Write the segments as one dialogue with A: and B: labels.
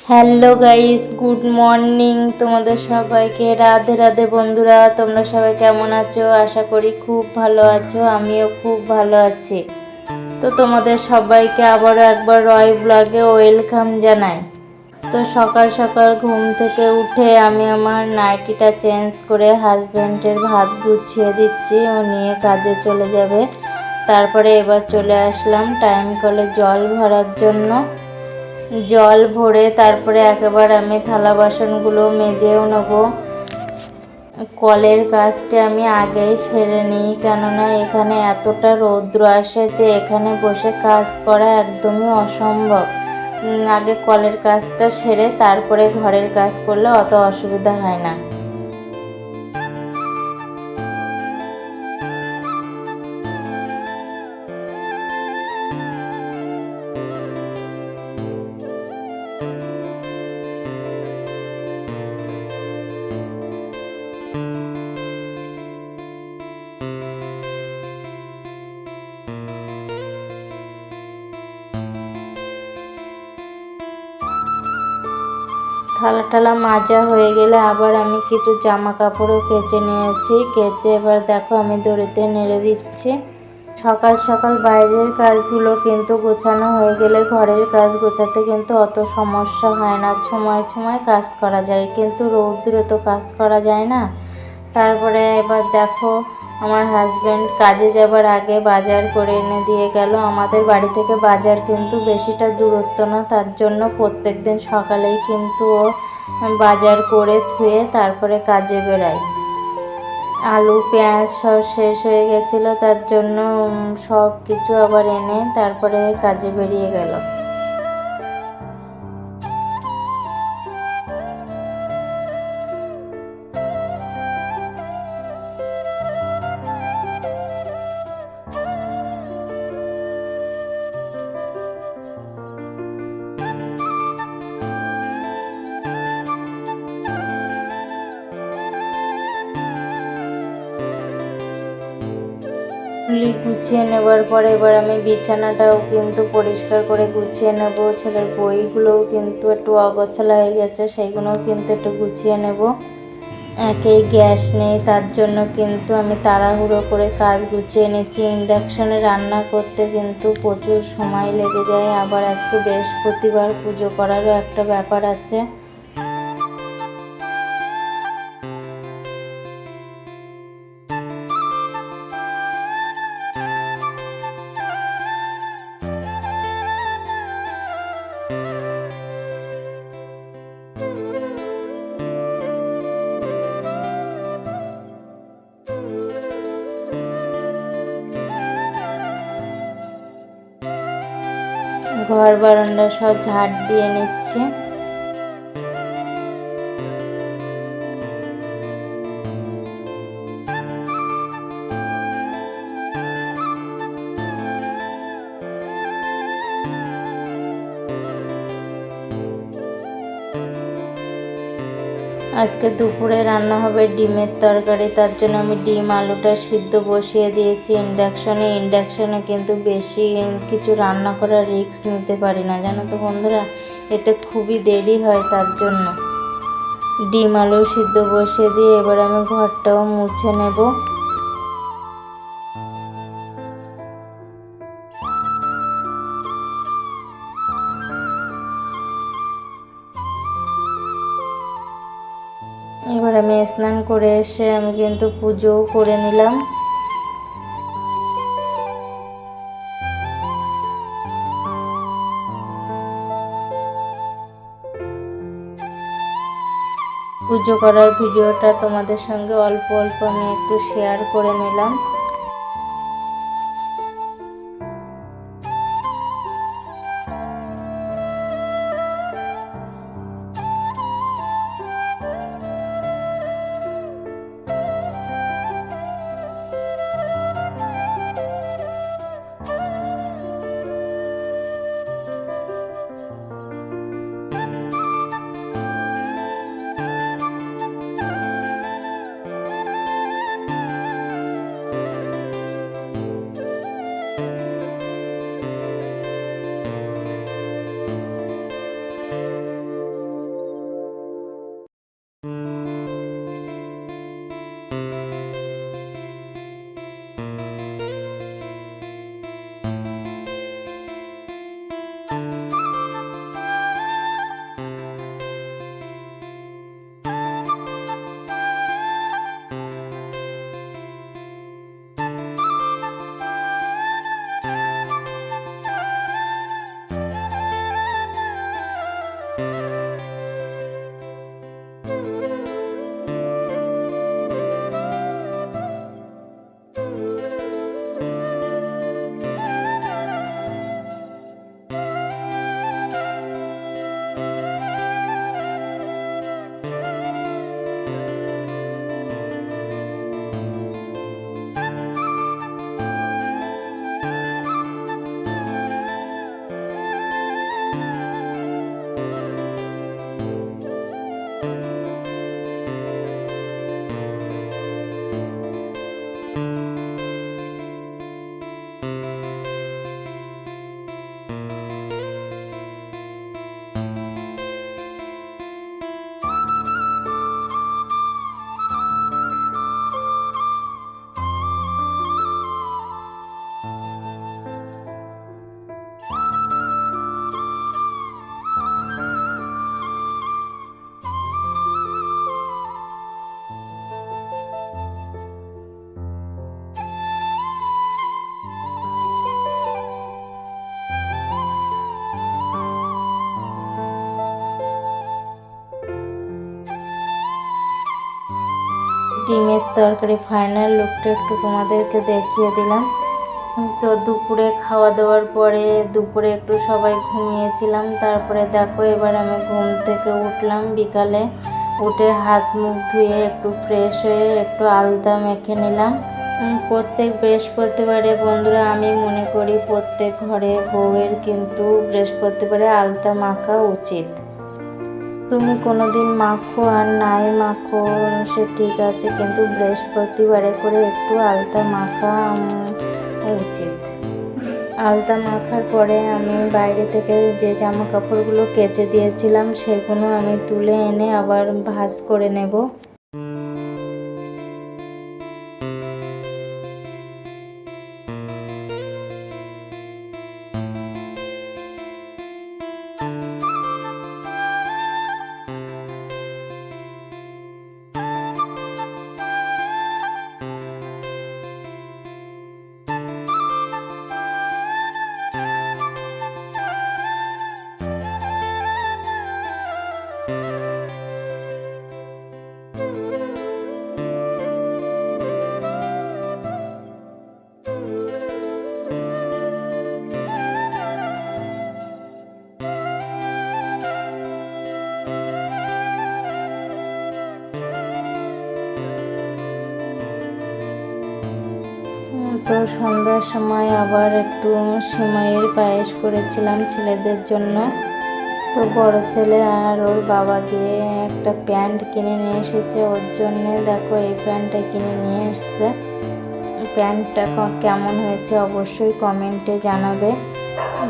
A: Hello guys, good morning তোমাদের সবাইকে। রাধে রাধে বন্ধুরা, তোমরা সবাই কেমন আছো? আশা করি খুব ভালো আছো, আমিও খুব ভালো আছি। তো তোমাদের সবাইকে আবারও একবার রয় ব্লগে ওয়েলকাম জানাই। তো সকাল সকাল ঘুম থেকে উঠে আমি আমার নাইটিটা চেঞ্জ করে হাজব্যান্ডের ভাত গুছিয়ে দিচ্ছি, ও নিয়ে কাজে চলে যাবে। তারপরে এবার চলে আসলাম টাইম কলে জল ভরার জন্য। জল ভরে তারপরে একেবারে আমি থালা বাসনগুলো মেজেও নেব। কলের কাজটা আমি আগেই সেরে নিই, কেননা এখানে এতটা রৌদ্র আসে যে এখানে বসে কাজ করা একদমই অসম্ভব। আগে কলের কাজটা সেরে তারপরে ঘরের কাজ করলে অত অসুবিধা হয় না। থালা টালা মাজা হয়ে গেলে আবার আমি কিছু জামা কাপড়ও কেচে নিয়েছি। কেচে এবার দেখো আমি দড়িতে নেড়ে দিচ্ছি। সকাল সকাল বাইরের কাজগুলো কিন্তু গোছানো হয়ে গেলে ঘরের কাজ গোছাতে কিন্তু অত সমস্যা হয় না, সময় সময় কাজ করা যায়, কিন্তু রৌদ্রে তো কাজ করা যায় না। তারপরে এবার দেখো আমার হাজব্যান্ড কাজে যাবার আগে বাজার করে এনে দিয়ে গেল। আমাদের বাড়ি থেকে বাজার কিন্তু বেশিটা দূরত্ব না, তার জন্য প্রত্যেক দিন সকালেই কিন্তু ও বাজার করে ধুয়ে তারপরে কাজে বেরায়। আলু পেঁয়াজ সব শেষ হয়ে গেছিলো, তার জন্য সব কিছু আবার এনে তারপরে কাজে বেরিয়ে গেল। গুছিয়ে নেবার পরে এবার আমি বিছানাটাও কিন্তু পরিষ্কার করে গুছিয়ে নেব। ছেলের বইগুলোও কিন্তু একটু অগোছালো হয়ে গেছে, সেইগুলোও কিন্তু একটু গুছিয়ে নেব। একেই গ্যাস নেই, তার জন্য কিন্তু আমি তাড়াহুড়ো করে কাজ গুছিয়ে নিচ্ছি। ইন্ডাকশানে রান্না করতে কিন্তু প্রচুর সময় লেগে যায়, আবার আজকে বৃহস্পতিবার, পুজো করারও একটা ব্যাপার আছে। ঘর বারান্দা সব ঝাড় দিয়ে নিচ্ছি। আজকে দুপুরে রান্না হবে ডিমের তরকারি, তার জন্য আমি ডিম আলুটা সিদ্ধ বসিয়ে দিয়েছি ইন্ডাকশনে। ইন্ডাকশনে কিন্তু বেশি কিছু রান্না করার রিস্ক নিতে পারি না, জানো তো বন্ধুরা, এতে খুবই দেরি হয়। তার জন্য ডিম আলু সিদ্ধ বসিয়ে দিয়ে এবার আমি ঘরটাও মুছে নেব। এবার আমি স্নান করে এসে আমি কিন্তু পুজোও করে নিলাম। পুজো করার ভিডিওটা তোমাদের সঙ্গে অল্প অল্প আমি একটু শেয়ার করে নিলাম। ডিমের তরকারি ফাইনাল লুকটা একটু তোমাদেরকে দেখিয়ে দিলাম। তো দুপুরে খাওয়া দাওয়ার পরে দুপুরে একটু সবাই ঘুমিয়েছিলাম। তারপরে দেখো এবার আমি ঘুম থেকে উঠলাম বিকালে, উঠে হাত মুখ ধুয়ে একটু ফ্রেশ হয়ে একটু আলতা মেখে নিলাম। প্রত্যেক বৃহস্পতিবারে বন্ধুরা আমি মনে করি প্রত্যেক ঘরে বউয়ের কিন্তু বৃহস্পতিবারে আলতা মাখা উচিত। তুমি কোনোদিন মাখো আর নাই মাখো সে ঠিক আছে, কিন্তু বৃহস্পতিবারে করে একটু আলতা মাখা উচিত। আলতা মাখার পরে আমি বাইরে থেকে যে জামা কাপড়গুলো কেচে দিয়েছিলাম সেগুলো আমি তুলে এনে আবার ভাঁজ করে নেব। তো সন্ধ্যার সময় আবার একটু সিমাইয়ের পায়েস করেছিলাম ছেলেদের জন্য। তো বড় ছেলে আর ওর বাবা গিয়ে একটা প্যান্ট কিনে নিয়ে এসেছে ওর জন্যে। দেখো এই প্যান্টটা কিনে নিয়ে এসছে। প্যান্টটা কেমন হয়েছে অবশ্যই কমেন্টে জানাবে।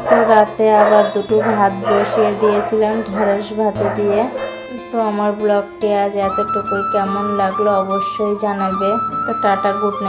A: তো রাতে আবার দুটো ভাত বসিয়ে দিয়েছিলাম ঢেঁড়স ভাতে দিয়ে। তো আমার ব্লগটি আজ এতটুকুই, কেমন লাগলো অবশ্যই জানাবে। তো টাটা, গুড নাইট।